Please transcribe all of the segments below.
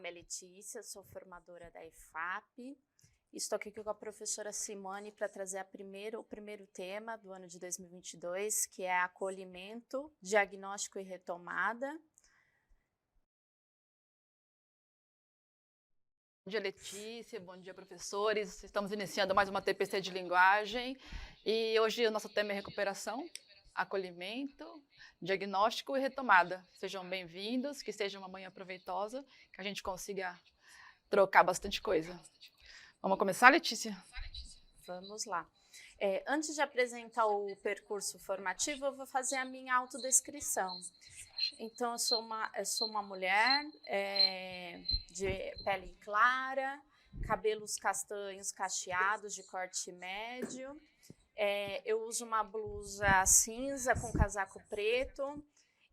nome é Letícia, sou formadora da EFAP. Estou aqui com a professora Simone para trazer o primeiro tema do ano de 2022, que é acolhimento, diagnóstico e retomada. Bom dia, Letícia. Bom dia, professores. Estamos iniciando mais uma TPC de linguagem e hoje o nosso tema é recuperação, acolhimento, diagnóstico e retomada. Sejam bem-vindos, que seja uma manhã proveitosa, que a gente consiga trocar bastante coisa. Vamos começar, Letícia? Vamos lá. Antes de apresentar o percurso formativo, eu vou fazer a minha autodescrição. Então, eu sou uma mulher de pele clara, cabelos castanhos cacheados de corte médio. Eu uso uma blusa cinza com casaco preto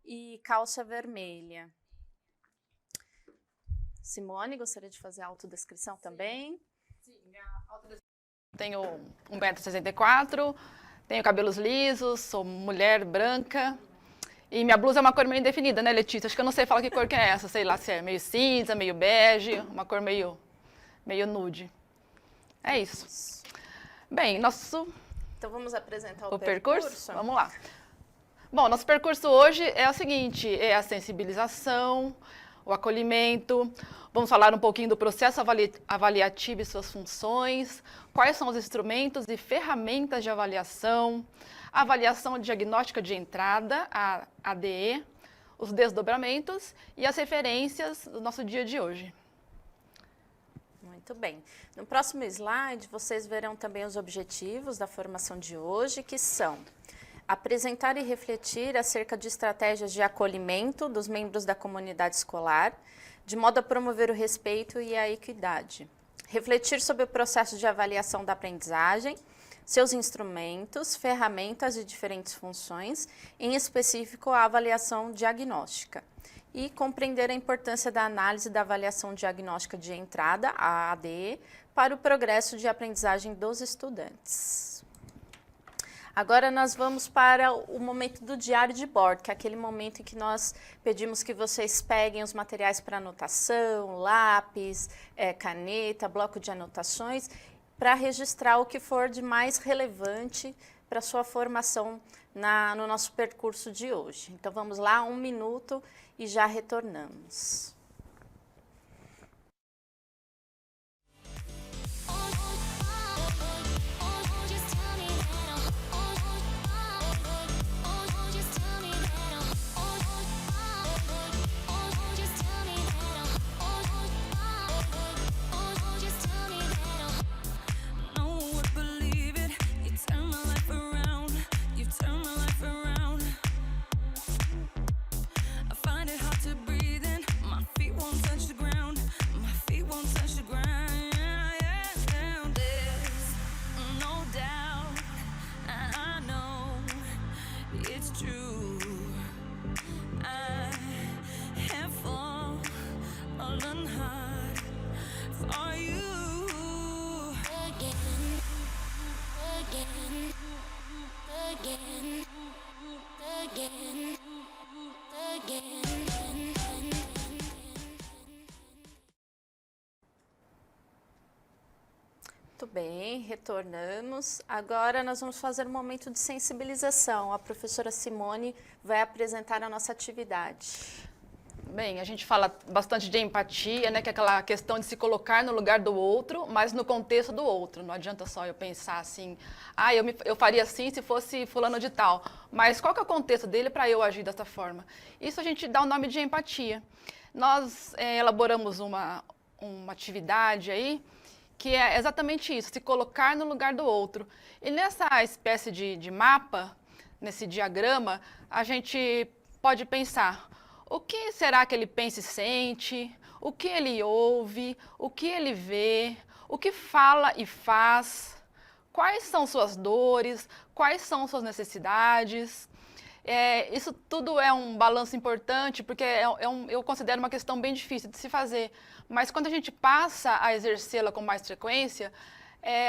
e calça vermelha. Simone, gostaria de fazer a autodescrição também? Sim, minha autodescrição. Tenho 1,64 m, tenho cabelos lisos, sou mulher branca. E minha blusa é uma cor meio indefinida, né, Letícia? Acho que eu não sei falar que cor que é essa, sei lá se é meio cinza, meio bege, uma cor meio nude. É isso. Bem, Então vamos apresentar o percurso? Vamos lá. Bom, nosso percurso hoje é o seguinte, é a sensibilização, o acolhimento, vamos falar um pouquinho do processo avaliativo e suas funções, quais são os instrumentos e ferramentas de avaliação, a avaliação diagnóstica de entrada, a ADE, os desdobramentos e as referências do nosso dia de hoje. Muito bem. No próximo slide, vocês verão também os objetivos da formação de hoje, que são apresentar e refletir acerca de estratégias de acolhimento dos membros da comunidade escolar, de modo a promover o respeito e a equidade. Refletir sobre o processo de avaliação da aprendizagem, seus instrumentos, ferramentas e diferentes funções, em específico a avaliação diagnóstica. E compreender a importância da análise da avaliação diagnóstica de entrada, a ADE, para o progresso de aprendizagem dos estudantes. Agora nós vamos para o momento do diário de bordo, que é aquele momento em que nós pedimos que vocês peguem os materiais para anotação, lápis, caneta, bloco de anotações, para registrar o que for de mais relevante para a sua formação no nosso percurso de hoje. Então vamos lá, 1 minuto e já retornamos. Muito bem, retornamos. Agora nós vamos fazer um momento de sensibilização. A professora Simone vai apresentar a nossa atividade. Bem, a gente fala bastante de empatia, né, que é aquela questão de se colocar no lugar do outro, mas no contexto do outro. Não adianta só eu pensar assim, eu faria assim se fosse fulano de tal, mas qual que é o contexto dele para eu agir dessa forma? Isso a gente dá o nome de empatia. Nós elaboramos uma atividade aí, que é exatamente isso, se colocar no lugar do outro. E nessa espécie de mapa, nesse diagrama, a gente pode pensar, o que será que ele pensa e sente? O que ele ouve? O que ele vê? O que fala e faz? Quais são suas dores? Quais são suas necessidades? Isso tudo é um balanço importante, porque eu considero uma questão bem difícil de se fazer. Mas quando a gente passa a exercê-la com mais frequência,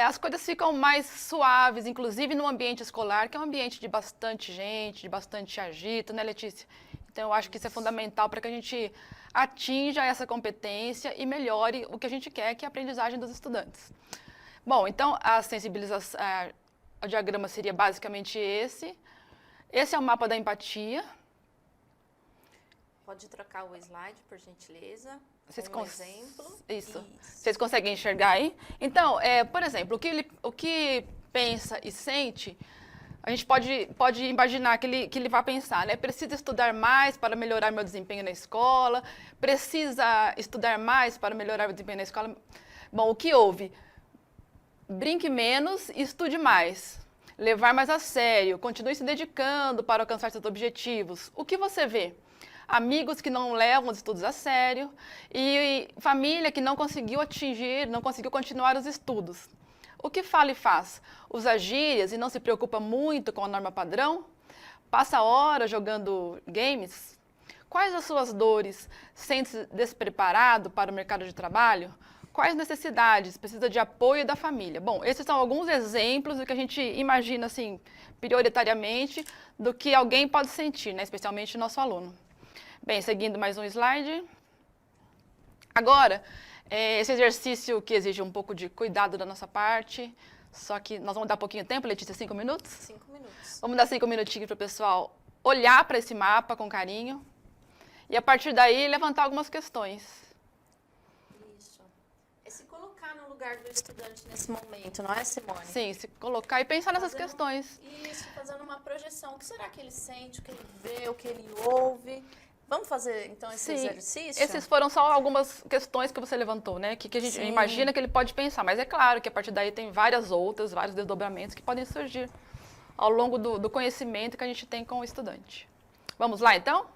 as coisas ficam mais suaves, inclusive no ambiente escolar, que é um ambiente de bastante gente, de bastante agito, né, Letícia? Então, eu acho que isso é fundamental para que a gente atinja essa competência e melhore o que a gente quer, que é a aprendizagem dos estudantes. Bom, então, a sensibilização, o diagrama seria basicamente esse. Esse é o mapa da empatia. Pode trocar o slide, por gentileza. Vocês um exemplo. Isso. Vocês conseguem enxergar aí? Então, por exemplo, o que pensa e sente, a gente pode imaginar que ele vai pensar, né? Precisa estudar mais para melhorar meu desempenho na escola, precisa estudar mais para melhorar meu desempenho na escola. Bom, o que houve? Brinque menos e estude mais. Levar mais a sério, continue se dedicando para alcançar seus objetivos. O que você vê? Amigos que não levam os estudos a sério e família que não conseguiu atingir, não conseguiu continuar os estudos. O que fala e faz? Usa gírias e não se preocupa muito com a norma padrão? Passa horas jogando games? Quais as suas dores? Sente-se despreparado para o mercado de trabalho? Quais necessidades? Precisa de apoio da família? Bom, esses são alguns exemplos do que a gente imagina, assim, prioritariamente, do que alguém pode sentir, né? Especialmente o nosso aluno. Bem, seguindo mais um slide. Agora, esse exercício que exige um pouco de cuidado da nossa parte, só que nós vamos dar um pouquinho de tempo, Letícia, 5 minutos? 5 minutos. Vamos dar 5 minutinhos para o pessoal olhar para esse mapa com carinho e, a partir daí, levantar algumas questões. Isso. É se colocar no lugar do estudante nesse momento, não é, Simone? Sim, se colocar e pensar nessas questões. Isso, fazendo uma projeção. O que será que ele sente, o que ele vê, o que ele ouve? Vamos fazer, então, esse exercício? Esses foram só algumas questões que você levantou, né? Que a gente imagina que ele pode pensar. Mas é claro que a partir daí tem vários desdobramentos que podem surgir ao longo do conhecimento que a gente tem com o estudante. Vamos lá, então?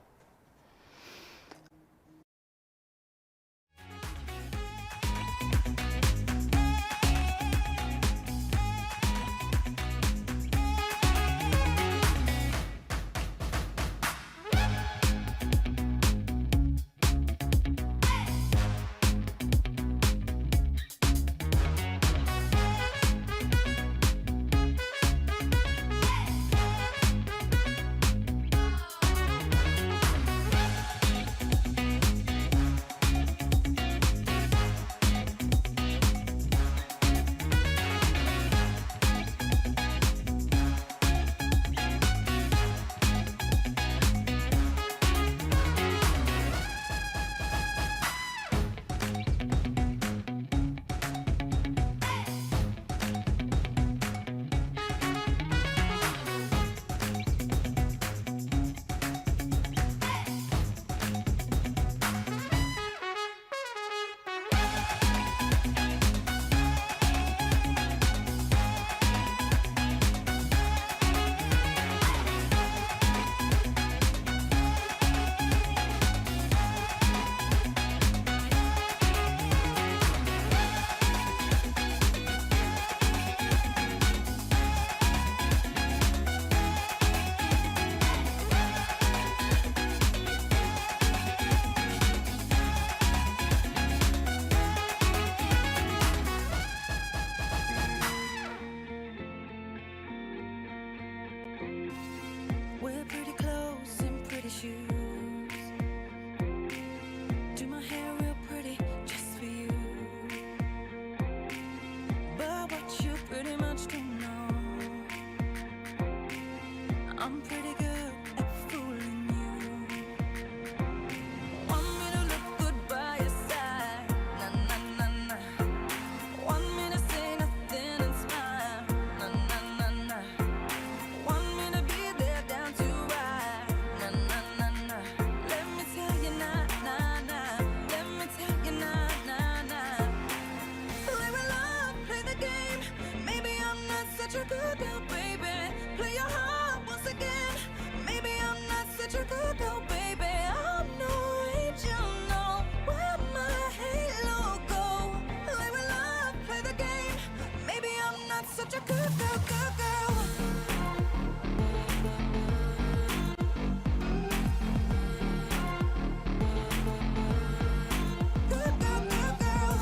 We're pretty clothes and pretty shoes. Do my hair real pretty just for you. But what you pretty much don't know, I'm pretty good at fooling you. Want me to look good by your side, na na na na. Want me to say nothing and smile, na na na na. Want me to be there down to right, na na na na. Let me tell you, na na na. Let me tell you, na na na. Play with love, play the game. Maybe I'm not such a good girl, baby. Play your heart once again. Maybe I'm not such a good girl, baby. I'm no angel, no. Where my halo go? Play with love, play the game. Maybe I'm not such a good girl, good girl. Good girl, good girl.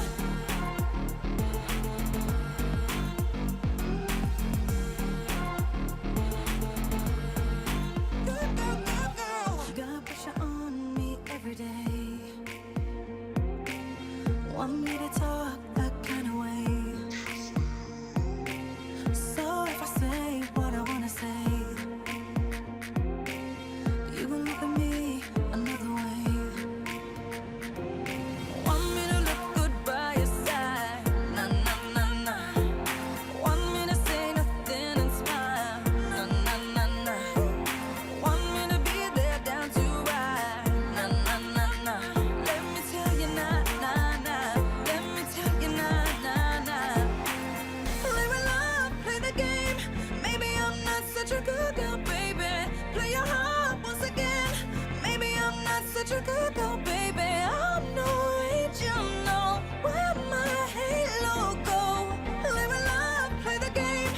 such a good girl, baby. Play your heart once again. Maybe I'm not such a good girl, baby. I'm no angel, no. Where my halo go? Live a love, play the game.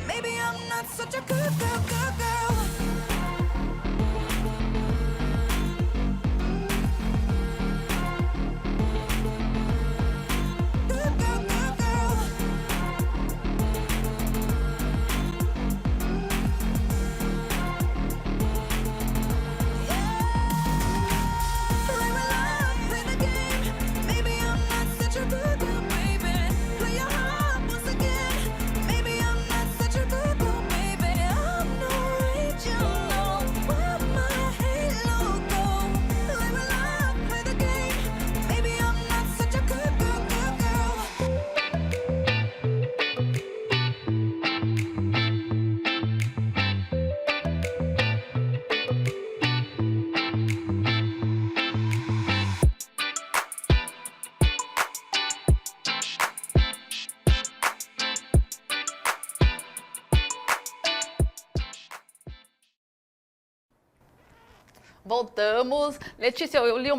Maybe I'm not such a good girl, girl, girl. Good girl, girl, girl. Live a love, play the game. Maybe I'm not such a good girl, baby. Play your heart once again. Maybe I'm not such a good girl, baby. I'm no angel, no. Where my halo go? Live a love, play the game. Maybe I'm not such a good girl, girl, girl. Voltamos. Letícia, eu li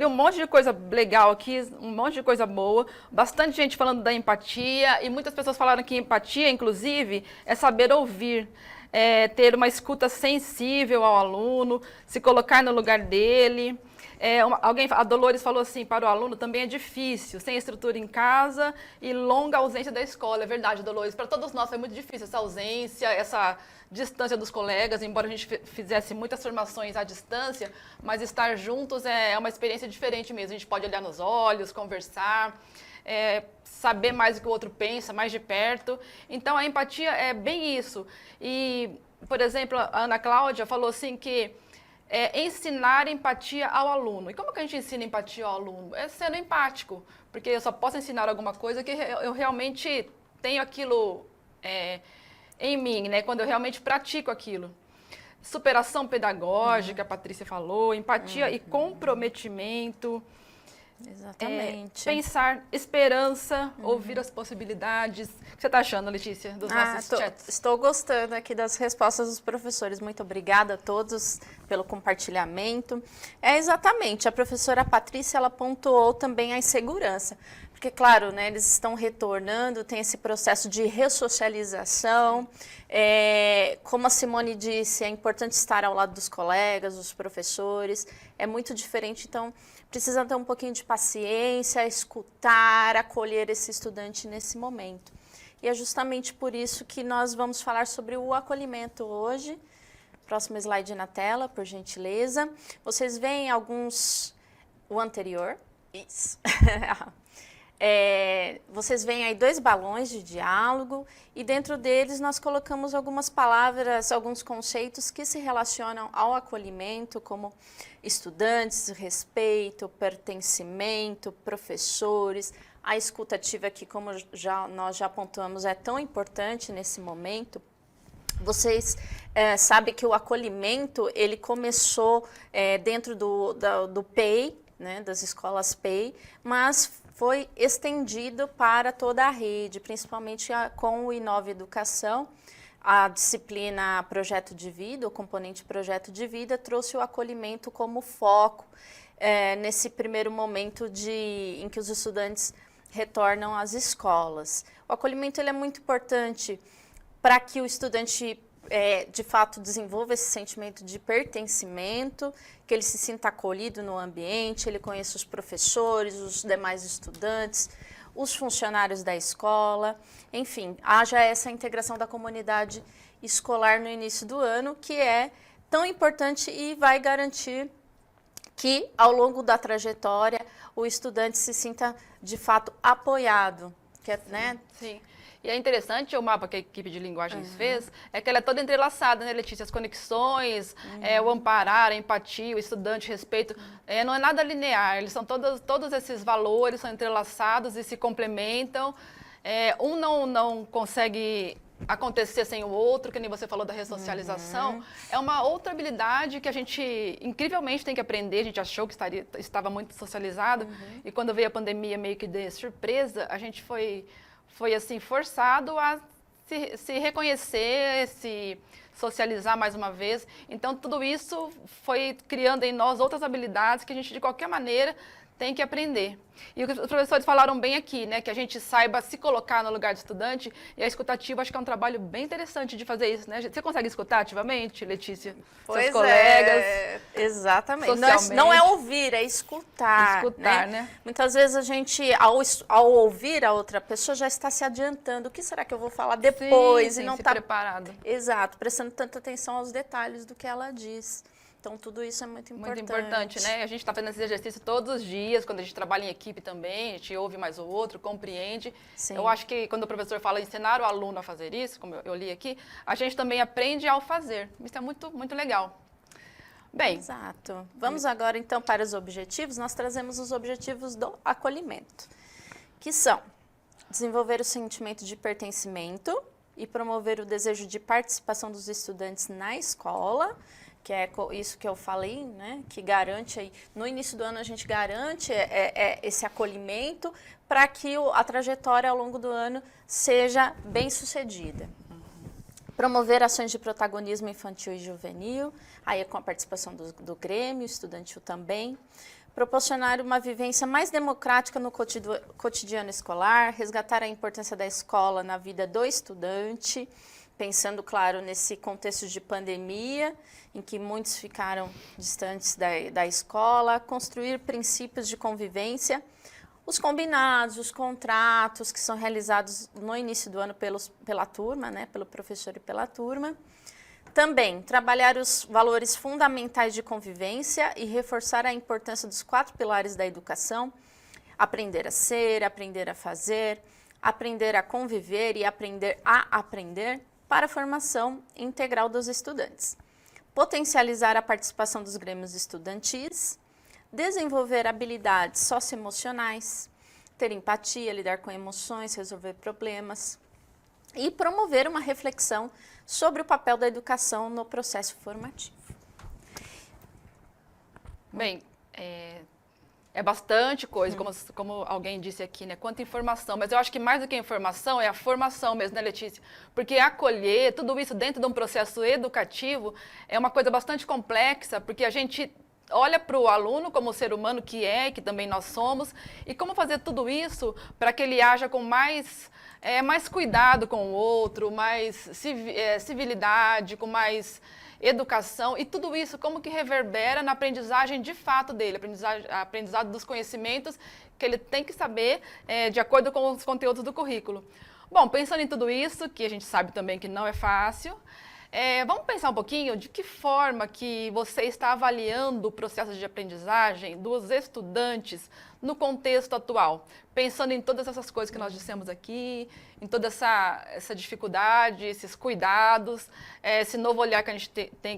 um monte de coisa legal aqui, um monte de coisa boa, bastante gente falando da empatia, e muitas pessoas falaram que empatia, inclusive, é saber ouvir, é ter uma escuta sensível ao aluno, se colocar no lugar dele. A Dolores falou assim, para o aluno também é difícil, sem estrutura em casa e longa ausência da escola. É verdade, Dolores, para todos nós foi muito difícil essa ausência, essa distância dos colegas, embora a gente fizesse muitas formações à distância, mas estar juntos é uma experiência diferente mesmo. A gente pode olhar nos olhos, conversar, saber mais o que o outro pensa, mais de perto. Então, a empatia é bem isso. E, por exemplo, a Ana Cláudia falou assim que ensinar empatia ao aluno. E como que a gente ensina empatia ao aluno? É sendo empático, porque eu só posso ensinar alguma coisa que eu realmente tenho aquilo em mim, né? Quando eu realmente pratico aquilo. Superação pedagógica, a Patrícia falou, empatia e comprometimento. Exatamente. Pensar, esperança, ouvir as possibilidades. O que você está achando, Letícia, dos nossos chats? Estou gostando aqui das respostas dos professores. Muito obrigada a todos pelo compartilhamento. Exatamente, a professora Patrícia, ela pontuou também a insegurança. Porque, claro, né, eles estão retornando, tem esse processo de ressocialização. Como a Simone disse, é importante estar ao lado dos colegas, dos professores. É muito diferente, então precisa ter um pouquinho de paciência, escutar, acolher esse estudante nesse momento. E é justamente por isso que nós vamos falar sobre o acolhimento hoje. Próximo slide na tela, por gentileza. Vocês veem alguns... O anterior. Isso. Vocês veem aí 2 balões de diálogo e dentro deles nós colocamos algumas palavras, alguns conceitos que se relacionam ao acolhimento, como estudantes, respeito, pertencimento, professores. A escuta ativa que, como nós já apontamos, é tão importante nesse momento. Vocês sabem que o acolhimento ele começou dentro do PEI, né, das escolas PEI, mas foi estendido para toda a rede, principalmente com o Inova Educação. A disciplina Projeto de Vida, o componente Projeto de Vida, trouxe o acolhimento como foco nesse primeiro momento em que os estudantes retornam às escolas. O acolhimento ele é muito importante para que o estudante de fato desenvolva esse sentimento de pertencimento, que ele se sinta acolhido no ambiente, ele conheça os professores, os demais estudantes, os funcionários da escola, enfim, haja essa integração da comunidade escolar no início do ano, que é tão importante e vai garantir que, ao longo da trajetória, o estudante se sinta, de fato, apoiado. Né? Sim. E é interessante o mapa que a equipe de linguagens fez, é que ela é toda entrelaçada, né, Letícia? As conexões, o amparar, a empatia, o estudante, o respeito, não é nada linear, eles são todos esses valores são entrelaçados e se complementam. Um não consegue acontecer sem o outro, que nem você falou da ressocialização. É uma outra habilidade que a gente, incrivelmente, tem que aprender. A gente achou que estava muito socializado, e quando veio a pandemia, meio que de surpresa, a gente foi assim, forçado a se reconhecer, se socializar mais uma vez. Então, tudo isso foi criando em nós outras habilidades que a gente, de qualquer maneira, tem que aprender. E o que os professores falaram bem aqui, né, que a gente saiba se colocar no lugar do estudante, e a escutativa acho que é um trabalho bem interessante de fazer isso, né? Você consegue escutar ativamente, Letícia? Pois Seus colegas? Exatamente. Socialmente. Não é ouvir, é escutar. Escutar, né? Muitas vezes a gente, ao ouvir a outra pessoa, já está se adiantando. O que será que eu vou falar depois? Sim, E não se está preparado. Exato, prestando tanta atenção aos detalhes do que ela diz. Então, tudo isso é muito importante. Muito importante, né? A gente está fazendo esse exercício todos os dias, quando a gente trabalha em equipe também, a gente ouve mais o outro, compreende. Sim. Eu acho que quando o professor fala ensinar o aluno a fazer isso, como eu li aqui, a gente também aprende ao fazer. Isso é muito, muito legal. Bem, Exato. Vamos agora, então, para os objetivos. Nós trazemos os objetivos do acolhimento, que são desenvolver o sentimento de pertencimento e promover o desejo de participação dos estudantes na escola, que é isso que eu falei, né, que garante aí, no início do ano a gente garante esse acolhimento para que a trajetória ao longo do ano seja bem sucedida. Promover ações de protagonismo infantil e juvenil, aí é com a participação do Grêmio, estudantil também. Proporcionar uma vivência mais democrática no cotidiano escolar, resgatar a importância da escola na vida do estudante, pensando, claro, nesse contexto de pandemia, em que muitos ficaram distantes da escola, construir princípios de convivência, os combinados, os contratos que são realizados no início do ano pela turma, né, pelo professor e pela turma. Também, trabalhar os valores fundamentais de convivência e reforçar a importância dos 4 pilares da educação: aprender a ser, aprender a fazer, aprender a conviver e aprender a aprender, para a formação integral dos estudantes. Potencializar a participação dos grêmios estudantis, desenvolver habilidades socioemocionais, ter empatia, lidar com emoções, resolver problemas e promover uma reflexão sobre o papel da educação no processo formativo. bem, é bastante coisa, como alguém disse aqui, né? Quanta informação. Mas eu acho que mais do que a informação é a formação mesmo, né, Letícia? Porque acolher tudo isso dentro de um processo educativo é uma coisa bastante complexa, porque a gente olha para o aluno como ser humano que também nós somos, e como fazer tudo isso para que ele haja com mais cuidado com o outro, mais civilidade, com mais educação, e tudo isso como que reverbera na aprendizagem de fato dele, aprendizado dos conhecimentos que ele tem que saber de acordo com os conteúdos do currículo. Bom, pensando em tudo isso, que a gente sabe também que não é fácil, vamos pensar um pouquinho de que forma que você está avaliando o processo de aprendizagem dos estudantes no contexto atual, pensando em todas essas coisas que nós dissemos aqui, em toda essa dificuldade, esses cuidados, esse novo olhar que a gente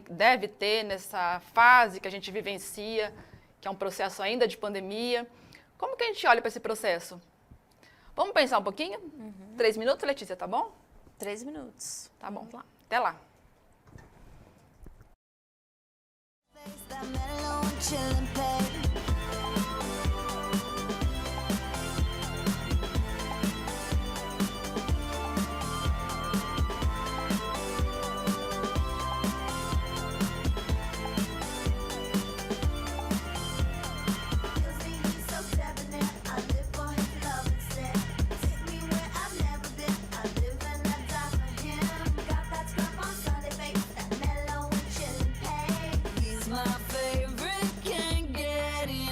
deve ter nessa fase que a gente vivencia, que é um processo ainda de pandemia. Como que a gente olha para esse processo? Vamos pensar um pouquinho? 3 minutos, Letícia, tá bom? 3 minutos. Tá bom. Vamos lá. Até lá. That mellow and chillin' pain. My favorite, can't get enough.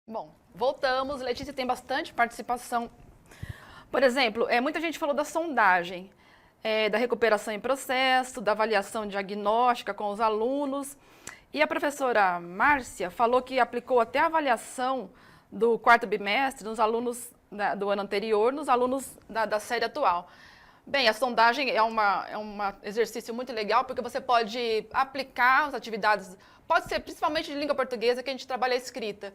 Bom, voltamos. Letícia tem bastante participação. Por exemplo, muita gente falou da sondagem, da recuperação em processo, da avaliação diagnóstica com os alunos. E a professora Márcia falou que aplicou até a avaliação do quarto bimestre nos alunos do ano anterior, nos alunos da série atual. Bem, a sondagem é um exercício muito legal, porque você pode aplicar as atividades, pode ser principalmente de língua portuguesa, que a gente trabalha a escrita,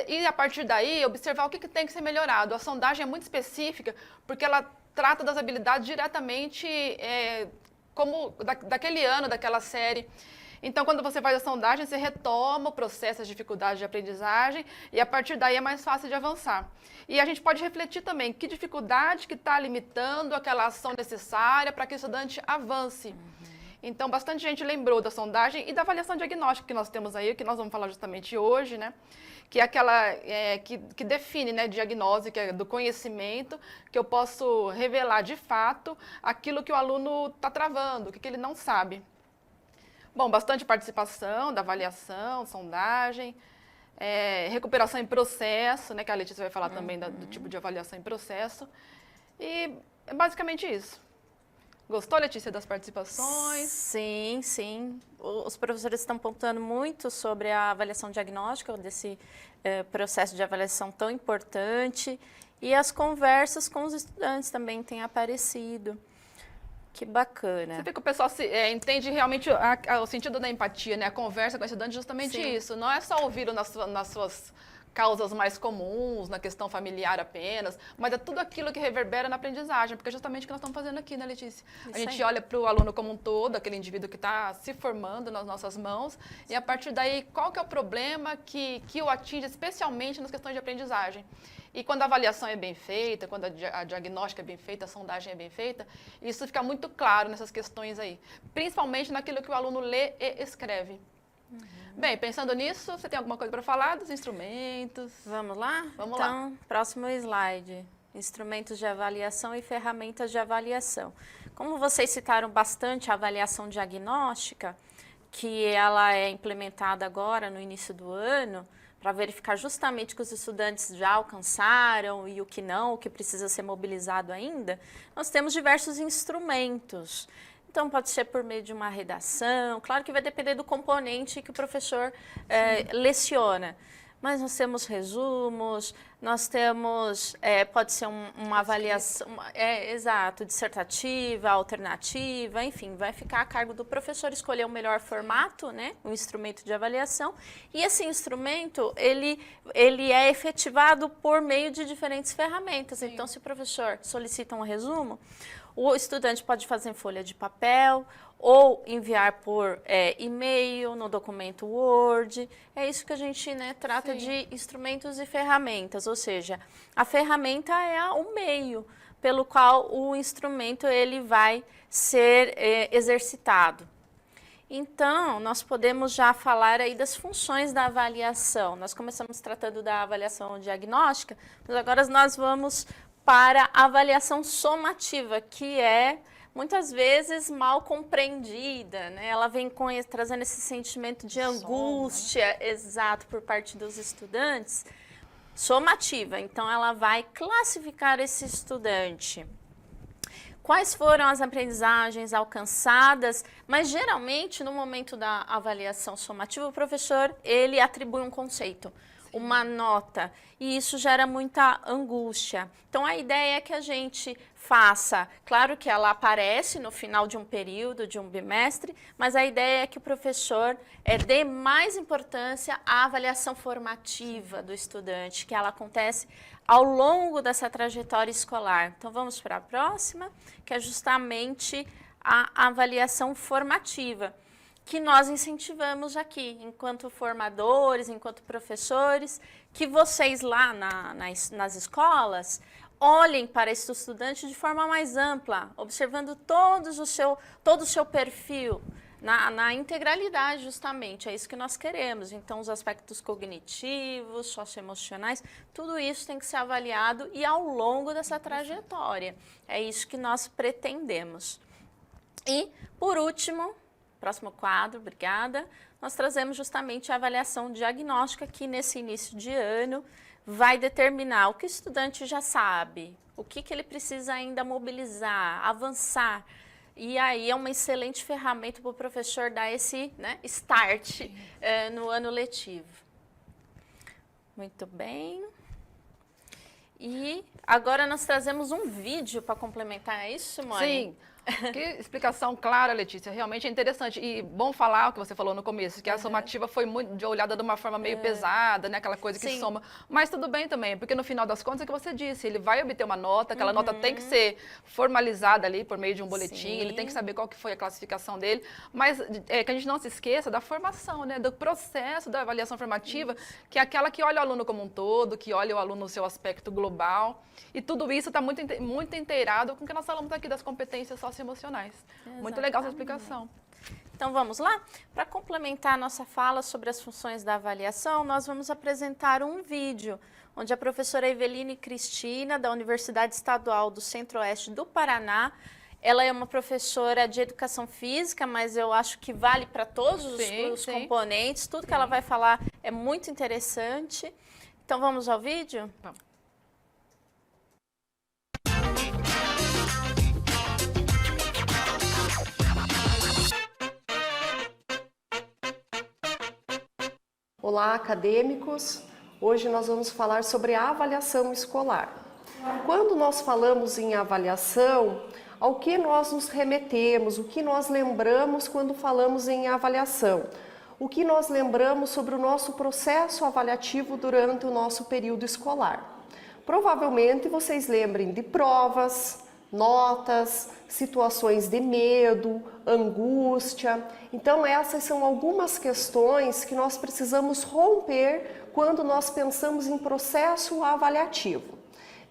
e a partir daí observar o que tem que ser melhorado. A sondagem é muito específica, porque ela trata das habilidades diretamente como daquele ano, daquela série. Então, quando você faz a sondagem, você retoma o processo, as dificuldades de aprendizagem, e a partir daí é mais fácil de avançar. E a gente pode refletir também que dificuldade que está limitando aquela ação necessária para que o estudante avance. Então, bastante gente lembrou da sondagem e da avaliação diagnóstica que nós temos aí, que nós vamos falar justamente hoje, né? Que é aquela que define, né, diagnose, que é do conhecimento, que eu posso revelar de fato aquilo que o aluno está travando, o que ele não sabe. Bom, bastante participação da avaliação, sondagem, recuperação em processo, né, que a Letícia vai falar também do tipo de avaliação em processo. E é basicamente isso. Gostou, Letícia, das participações? Sim, sim. Os professores estão pontuando muito sobre a avaliação diagnóstica, desse processo de avaliação tão importante. E as conversas com os estudantes também têm aparecido. Que bacana. Você vê que o pessoal entende realmente o sentido da empatia, né? A conversa com o estudante é justamente Sim. isso. Não é só ouvi-lo nas suas causas mais comuns, na questão familiar apenas, mas é tudo aquilo que reverbera na aprendizagem, porque é justamente o que nós estamos fazendo aqui, né, Letícia? Isso a gente aí. olha para o aluno como um todo, aquele indivíduo que está se formando nas nossas mãos, e a partir daí, qual que é o problema que o atinge especialmente nas questões de aprendizagem? E quando a avaliação é bem feita, quando a diagnóstica é bem feita, a sondagem é bem feita, isso fica muito claro nessas questões aí, principalmente naquilo que o aluno lê e escreve. Bem, pensando nisso, você tem alguma coisa para falar dos instrumentos? Vamos lá? Vamos lá. Então, próximo slide. Instrumentos de avaliação e ferramentas de avaliação. Como vocês citaram bastante a avaliação diagnóstica, que ela é implementada agora no início do ano, para verificar justamente o que os estudantes já alcançaram e o que não, o que precisa ser mobilizado ainda, nós temos diversos instrumentos. Então, pode ser por meio de uma redação, claro que vai depender do componente que o professor leciona. Mas nós temos resumos, nós temos, pode ser uma avaliação, exato, dissertativa, alternativa, enfim, vai ficar a cargo do professor escolher o melhor formato, né, o instrumento de avaliação. E esse instrumento, ele é efetivado por meio de diferentes ferramentas. Sim. Então, se o professor solicita um resumo, o estudante pode fazer em folha de papel ou enviar por e-mail, no documento Word. É isso que a gente, né, trata. Sim. De instrumentos e ferramentas, ou seja, a ferramenta é o meio pelo qual o instrumento ele vai ser exercitado. Então, nós podemos já falar aí das funções da avaliação. Nós começamos tratando da avaliação diagnóstica, mas agora nós vamos para a avaliação somativa, que é muitas vezes mal compreendida, né? Ela vem trazendo esse sentimento de angústia, né? Exato, por parte dos estudantes. Somativa, então ela vai classificar esse estudante. Quais foram as aprendizagens alcançadas, mas geralmente no momento da avaliação somativa o professor ele atribui um conceito. Sim. Uma nota, e isso gera muita angústia. Então, a ideia é que a gente faça, claro que ela aparece no final de um período, de um bimestre, mas a ideia é que o professor dê mais importância à avaliação formativa do estudante, que ela acontece ao longo dessa trajetória escolar. Então, vamos para a próxima, que é justamente a avaliação formativa, que nós incentivamos aqui, enquanto formadores, enquanto professores, que vocês lá nas escolas olhem para esse estudante de forma mais ampla, observando todo o seu perfil, na integralidade justamente, é isso que nós queremos. Então, os aspectos cognitivos, socioemocionais, tudo isso tem que ser avaliado e ao longo dessa trajetória. É isso que nós pretendemos. E, por último, próximo quadro, obrigada, nós trazemos justamente a avaliação diagnóstica que nesse início de ano vai determinar o que o estudante já sabe, o que ele precisa ainda mobilizar, avançar. E aí é uma excelente ferramenta para o professor dar esse, né, start no ano letivo. Muito bem. E agora nós trazemos um vídeo para complementar, é isso, Simone? Sim. Que explicação clara, Letícia. Realmente é interessante. E bom falar o que você falou no começo, que a somativa foi muito olhada de uma forma meio pesada, né? Aquela coisa que Sim. soma. Mas tudo bem também, porque no final das contas é o que você disse, ele vai obter uma nota, aquela nota tem que ser formalizada ali por meio de um boletim, Sim. ele tem que saber qual que foi a classificação dele. Mas que a gente não se esqueça da formação, né? Do processo da avaliação formativa, que é aquela que olha o aluno como um todo, que olha o aluno no seu aspecto global. E tudo isso está muito inteirado com o que nós falamos aqui das competências socioemocionais. Muito legal essa explicação. Então vamos lá? Para complementar a nossa fala sobre as funções da avaliação, nós vamos apresentar um vídeo onde a professora Eveline Cristina, da Universidade Estadual do Centro-Oeste do Paraná, ela é uma professora de educação física, mas eu acho que vale para todos os componentes, tudo que ela vai falar é muito interessante. Então vamos ao vídeo? Vamos. Olá, acadêmicos! Hoje nós vamos falar sobre a avaliação escolar. Quando nós falamos em avaliação, ao que nós nos remetemos, o que nós lembramos quando falamos em avaliação? O que nós lembramos sobre o nosso processo avaliativo durante o nosso período escolar? Provavelmente vocês lembrem de provas, notas, situações de medo, angústia. Então essas são algumas questões que nós precisamos romper quando nós pensamos em processo avaliativo.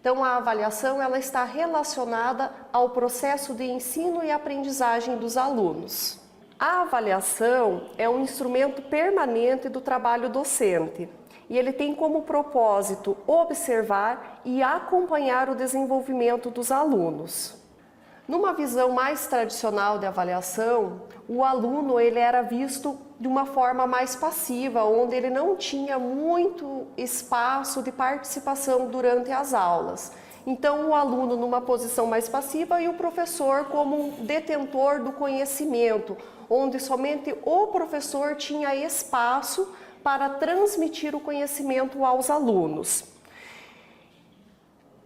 Então a avaliação ela está relacionada ao processo de ensino e aprendizagem dos alunos. A avaliação é um instrumento permanente do trabalho docente. E ele tem como propósito observar e acompanhar o desenvolvimento dos alunos. Numa visão mais tradicional de avaliação, o aluno ele era visto de uma forma mais passiva, onde ele não tinha muito espaço de participação durante as aulas. Então, o aluno numa posição mais passiva e o professor como um detentor do conhecimento, onde somente o professor tinha espaço para transmitir o conhecimento aos alunos.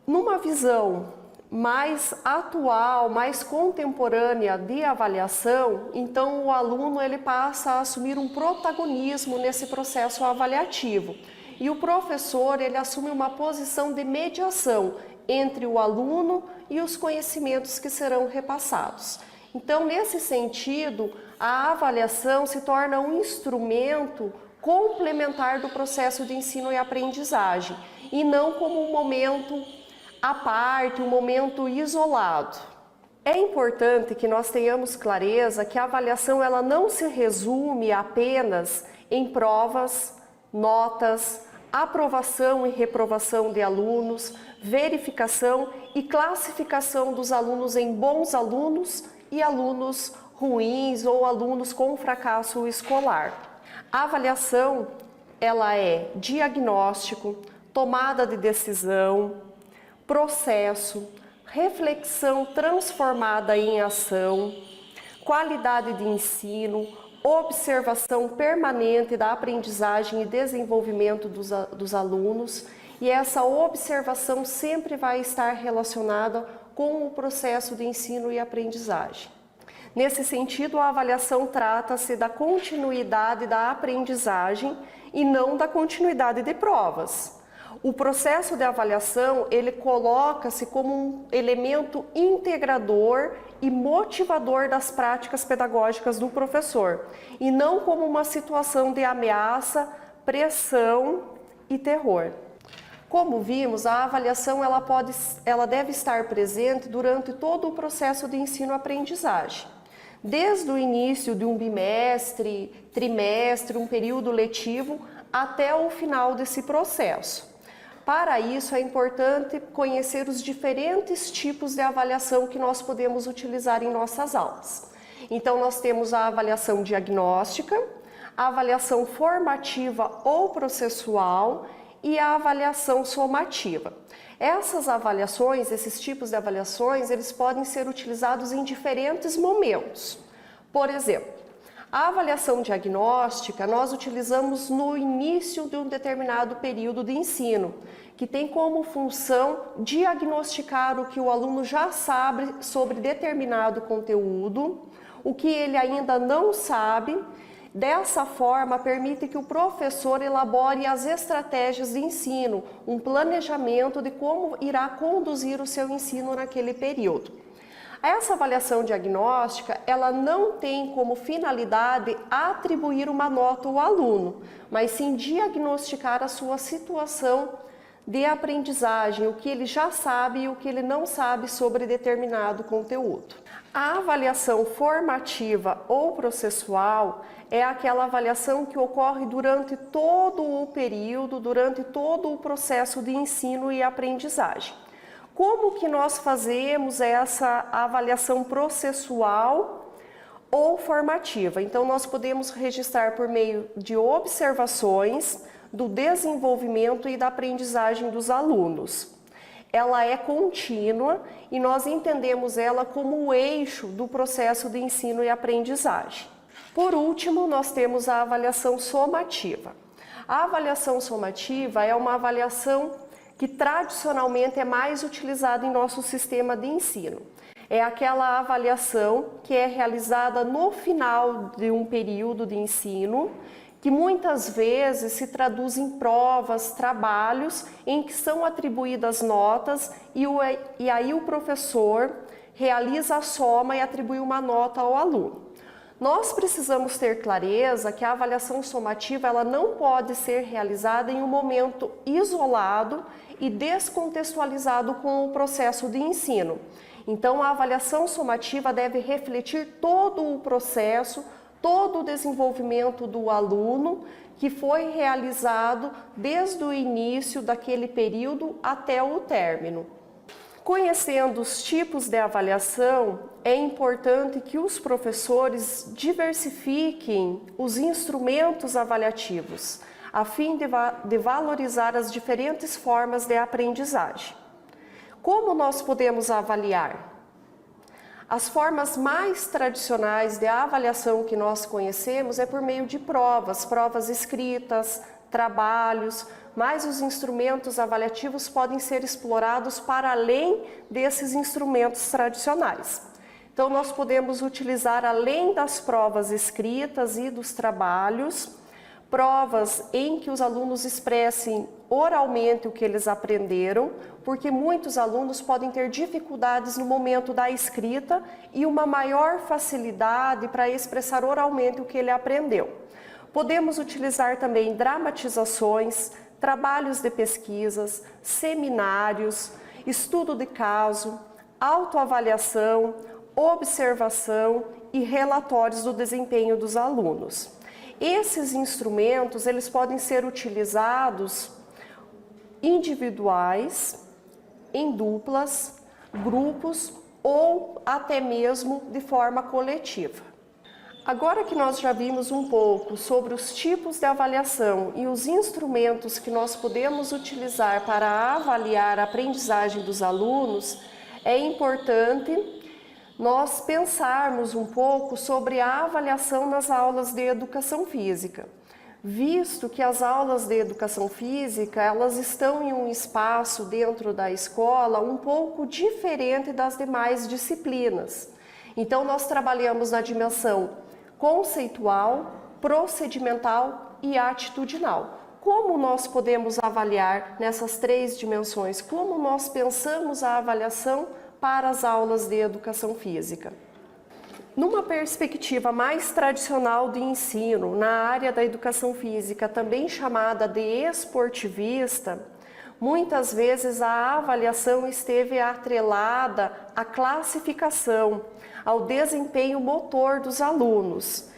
Numa visão mais atual, mais contemporânea de avaliação, então o aluno ele passa a assumir um protagonismo nesse processo avaliativo. E o professor ele assume uma posição de mediação entre o aluno e os conhecimentos que serão repassados. Então, nesse sentido, a avaliação se torna um instrumento complementar do processo de ensino e aprendizagem, e não como um momento à parte, um momento isolado. É importante que nós tenhamos clareza que a avaliação ela não se resume apenas em provas, notas, aprovação e reprovação de alunos, verificação e classificação dos alunos em bons alunos e alunos ruins ou alunos com fracasso escolar. A avaliação, ela é diagnóstico, tomada de decisão, processo, reflexão transformada em ação, qualidade de ensino, observação permanente da aprendizagem e desenvolvimento dos alunos, e essa observação sempre vai estar relacionada com o processo de ensino e aprendizagem. Nesse sentido, a avaliação trata-se da continuidade da aprendizagem e não da continuidade de provas. O processo de avaliação, ele coloca-se como um elemento integrador e motivador das práticas pedagógicas do professor, e não como uma situação de ameaça, pressão e terror. Como vimos, a avaliação ela deve estar presente durante todo o processo de ensino-aprendizagem. Desde o início de um bimestre, trimestre, um período letivo, até o final desse processo. Para isso, é importante conhecer os diferentes tipos de avaliação que nós podemos utilizar em nossas aulas. Então, nós temos a avaliação diagnóstica, a avaliação formativa ou processual e a avaliação somativa. Essas avaliações, esses tipos de avaliações, eles podem ser utilizados em diferentes momentos. Por exemplo, a avaliação diagnóstica nós utilizamos no início de um determinado período de ensino, que tem como função diagnosticar o que o aluno já sabe sobre determinado conteúdo, o que ele ainda não sabe. Dessa forma, permite que o professor elabore as estratégias de ensino, um planejamento de como irá conduzir o seu ensino naquele período. Essa avaliação diagnóstica, ela não tem como finalidade atribuir uma nota ao aluno, mas sim diagnosticar a sua situação de aprendizagem, o que ele já sabe e o que ele não sabe sobre determinado conteúdo. A avaliação formativa ou processual é aquela avaliação que ocorre durante todo o período, durante todo o processo de ensino e aprendizagem. Como que nós fazemos essa avaliação processual ou formativa? Então, nós podemos registrar por meio de observações do desenvolvimento e da aprendizagem dos alunos. Ela é contínua e nós entendemos ela como o eixo do processo de ensino e aprendizagem. Por último, nós temos a avaliação somativa. A avaliação somativa é uma avaliação que tradicionalmente é mais utilizada em nosso sistema de ensino. É aquela avaliação que é realizada no final de um período de ensino, que muitas vezes se traduz em provas, trabalhos, em que são atribuídas notas e aí o professor realiza a soma e atribui uma nota ao aluno. Nós precisamos ter clareza que a avaliação somativa ela não pode ser realizada em um momento isolado e descontextualizado com o processo de ensino. Então, a avaliação somativa deve refletir todo o processo, todo o desenvolvimento do aluno que foi realizado desde o início daquele período até o término. Conhecendo os tipos de avaliação, é importante que os professores diversifiquem os instrumentos avaliativos, a fim de valorizar as diferentes formas de aprendizagem. Como nós podemos avaliar? As formas mais tradicionais de avaliação que nós conhecemos é por meio de provas escritas, trabalhos, mas os instrumentos avaliativos podem ser explorados para além desses instrumentos tradicionais. Então, nós podemos utilizar, além das provas escritas e dos trabalhos, provas em que os alunos expressem oralmente o que eles aprenderam, porque muitos alunos podem ter dificuldades no momento da escrita e uma maior facilidade para expressar oralmente o que ele aprendeu. Podemos utilizar também dramatizações, trabalhos de pesquisas, seminários, estudo de caso, autoavaliação, observação e relatórios do desempenho dos alunos. Esses instrumentos, eles podem ser utilizados individuais, em duplas, grupos ou até mesmo de forma coletiva. Agora que nós já vimos um pouco sobre os tipos de avaliação e os instrumentos que nós podemos utilizar para avaliar a aprendizagem dos alunos, é importante nós pensarmos um pouco sobre a avaliação nas aulas de educação física, visto que as aulas de educação física, elas estão em um espaço dentro da escola um pouco diferente das demais disciplinas. Então, nós trabalhamos na dimensão conceitual, procedimental e atitudinal. Como nós podemos avaliar nessas três dimensões? Como nós pensamos a avaliação para as aulas de educação física? Numa perspectiva mais tradicional de ensino, na área da educação física, também chamada de esportivista, muitas vezes a avaliação esteve atrelada à classificação, ao desempenho motor dos alunos,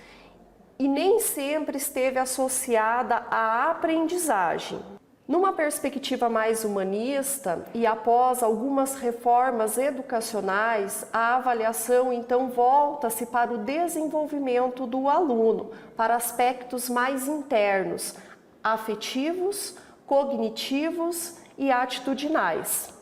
e nem sempre esteve associada à aprendizagem. Numa perspectiva mais humanista e após algumas reformas educacionais, a avaliação então volta-se para o desenvolvimento do aluno, para aspectos mais internos, afetivos, cognitivos e atitudinais.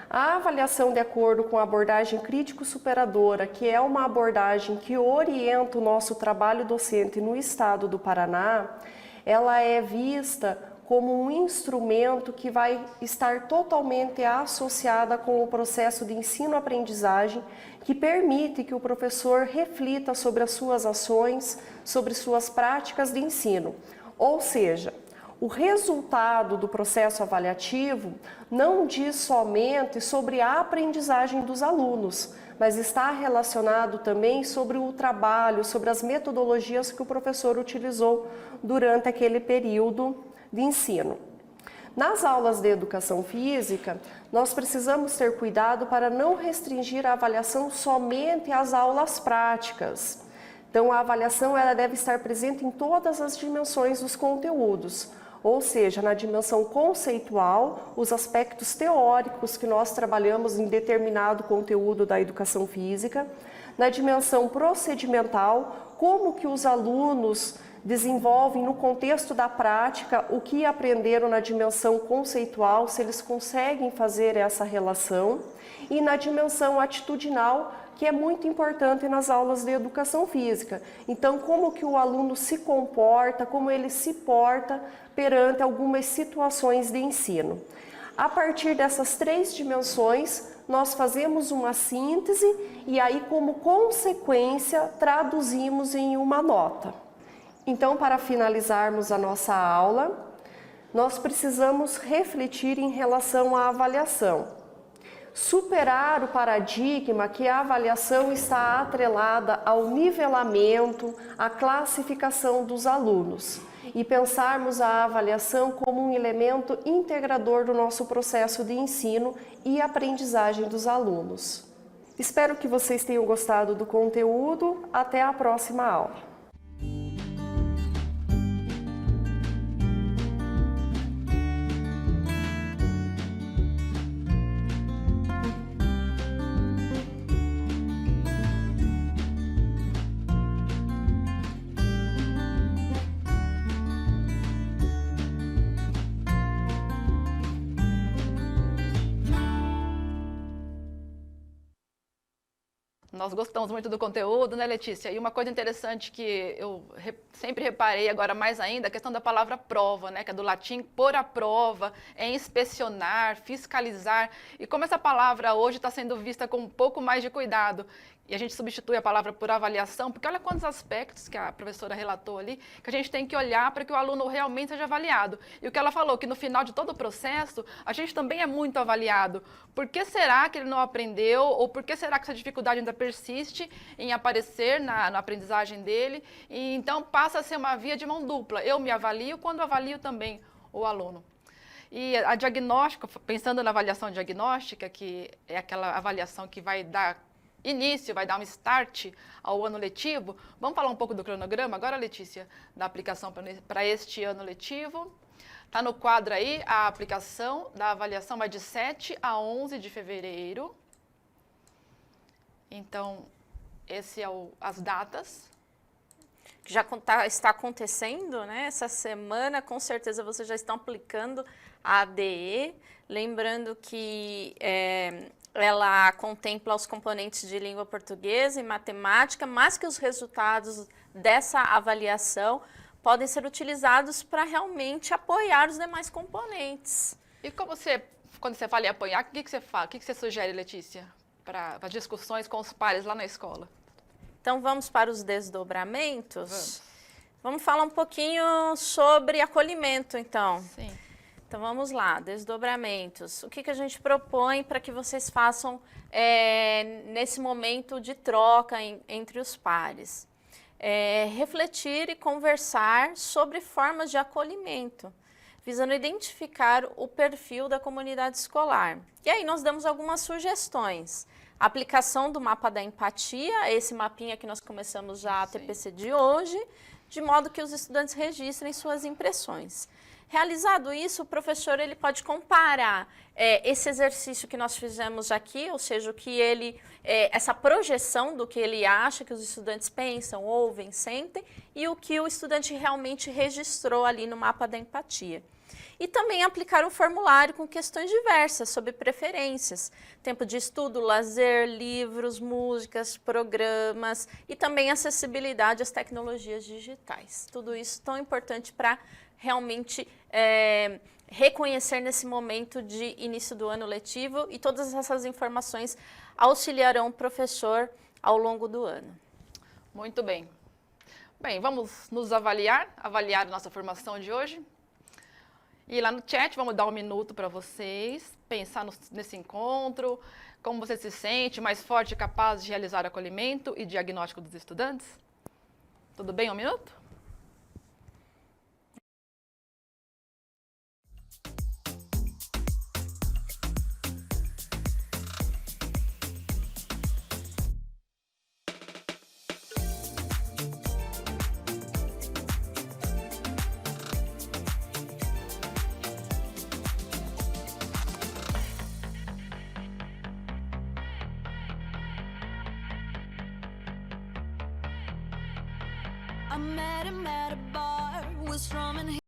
A avaliação de acordo com a abordagem crítico-superadora, que é uma abordagem que orienta o nosso trabalho docente no estado do Paraná, ela é vista como um instrumento que vai estar totalmente associada com o processo de ensino-aprendizagem, que permite que o professor reflita sobre as suas ações, sobre suas práticas de ensino. Ou seja, o resultado do processo avaliativo não diz somente sobre a aprendizagem dos alunos, mas está relacionado também sobre o trabalho, sobre as metodologias que o professor utilizou durante aquele período de ensino. Nas aulas de educação física, nós precisamos ter cuidado para não restringir a avaliação somente às aulas práticas. Então, a avaliação ela deve estar presente em todas as dimensões dos conteúdos, ou seja, na dimensão conceitual, os aspectos teóricos que nós trabalhamos em determinado conteúdo da educação física, na dimensão procedimental, como que os alunos desenvolvem no contexto da prática o que aprenderam na dimensão conceitual, se eles conseguem fazer essa relação, e na dimensão atitudinal, que é muito importante nas aulas de educação física. Então, como que o aluno se comporta, como ele se porta perante algumas situações de ensino. A partir dessas três dimensões, nós fazemos uma síntese e aí, como consequência, traduzimos em uma nota. Então, para finalizarmos a nossa aula, nós precisamos refletir em relação à avaliação. Superar o paradigma que a avaliação está atrelada ao nivelamento, à classificação dos alunos e pensarmos a avaliação como um elemento integrador do nosso processo de ensino e aprendizagem dos alunos. Espero que vocês tenham gostado do conteúdo. Até a próxima aula. Nós gostamos muito do conteúdo, né, Letícia? E uma coisa interessante que eu sempre reparei, agora mais ainda, a questão da palavra prova, né, que é do latim pôr à prova, é inspecionar, fiscalizar. E como essa palavra hoje está sendo vista com um pouco mais de cuidado, e a gente substitui a palavra por avaliação, porque olha quantos aspectos que a professora relatou ali, que a gente tem que olhar para que o aluno realmente seja avaliado. E o que ela falou, que no final de todo o processo, a gente também é muito avaliado. Por que será que ele não aprendeu, ou por que será que essa dificuldade ainda persiste em aparecer na aprendizagem dele? E então passa a ser uma via de mão dupla. Eu me avalio quando avalio também o aluno. E a diagnóstica, pensando na avaliação diagnóstica, que é aquela avaliação que vai dar início, vai dar um start ao ano letivo. Vamos falar um pouco do cronograma agora, Letícia, da aplicação para este ano letivo. Está no quadro aí, a aplicação da avaliação vai de 7 a 11 de fevereiro. Então, esse é as datas. Já está acontecendo, né? Essa semana, com certeza, vocês já estão aplicando a ADE. Lembrando que ela contempla os componentes de língua portuguesa e matemática, mas que os resultados dessa avaliação podem ser utilizados para realmente apoiar os demais componentes. E quando você fala em apoiar, o que você fala? O que você sugere, Letícia, para as discussões com os pares lá na escola? Então, vamos para os desdobramentos? Vamos falar um pouquinho sobre acolhimento, então. Sim. Então, vamos lá, desdobramentos. O que a gente propõe para que vocês façam nesse momento de troca entre os pares? Refletir e conversar sobre formas de acolhimento, visando identificar o perfil da comunidade escolar. E aí nós damos algumas sugestões. A aplicação do mapa da empatia, esse mapinha que nós começamos já a TPC de hoje, de modo que os estudantes registrem suas impressões. Realizado isso, o professor ele pode comparar esse exercício que nós fizemos aqui, ou seja, o que ele, essa projeção do que ele acha que os estudantes pensam, ouvem, sentem, e o que o estudante realmente registrou ali no mapa da empatia. E também aplicar um formulário com questões diversas sobre preferências, tempo de estudo, lazer, livros, músicas, programas e também acessibilidade às tecnologias digitais. Tudo isso tão importante para realmente reconhecer nesse momento de início do ano letivo, e todas essas informações auxiliarão o professor ao longo do ano. Muito bem. Bem, vamos nos avaliar a nossa formação de hoje. E lá no chat, vamos dar um minuto para vocês pensar nesse encontro, como você se sente mais forte e capaz de realizar acolhimento e diagnóstico dos estudantes. Tudo bem, um minuto? I met him at a bar, was strumming.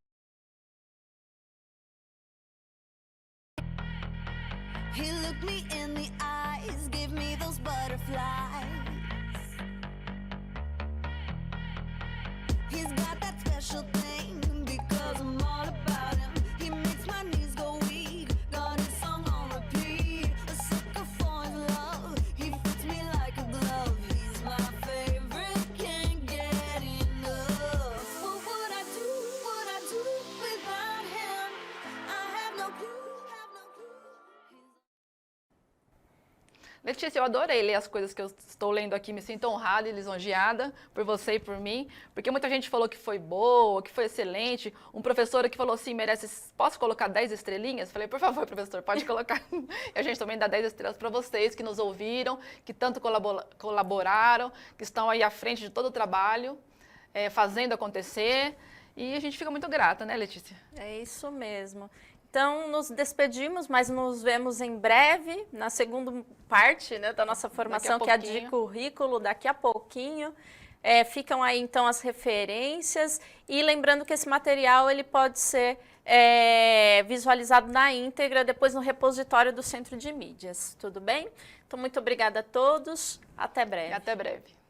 He looked me in the eyes, gave me those butterflies. He's got that special thing, because I'm all about him. He makes my knees go weak, got his song on repeat. A sucker for his love, he fits me like a glove. He's my favorite, can't get enough. What would I do without him? I have no clue, have no clue. Letícia, eu adorei ler as coisas que eu estou lendo aqui, me sinto honrada e lisonjeada por você e por mim, porque muita gente falou que foi boa, que foi excelente. Um professor que falou assim, posso colocar 10 estrelinhas? Falei, por favor, professor, pode colocar. E a gente também dá 10 estrelas para vocês que nos ouviram, que tanto colaboraram, que estão aí à frente de todo o trabalho, fazendo acontecer. E a gente fica muito grata, né, Letícia? É isso mesmo. Então, nos despedimos, mas nos vemos em breve, na segunda parte, né, da nossa formação, que é a de currículo, daqui a pouquinho. Ficam aí, então, as referências. E lembrando que esse material ele pode ser visualizado na íntegra, depois no repositório do Centro de Mídias. Tudo bem? Então, muito obrigada a todos. Até breve. E até breve.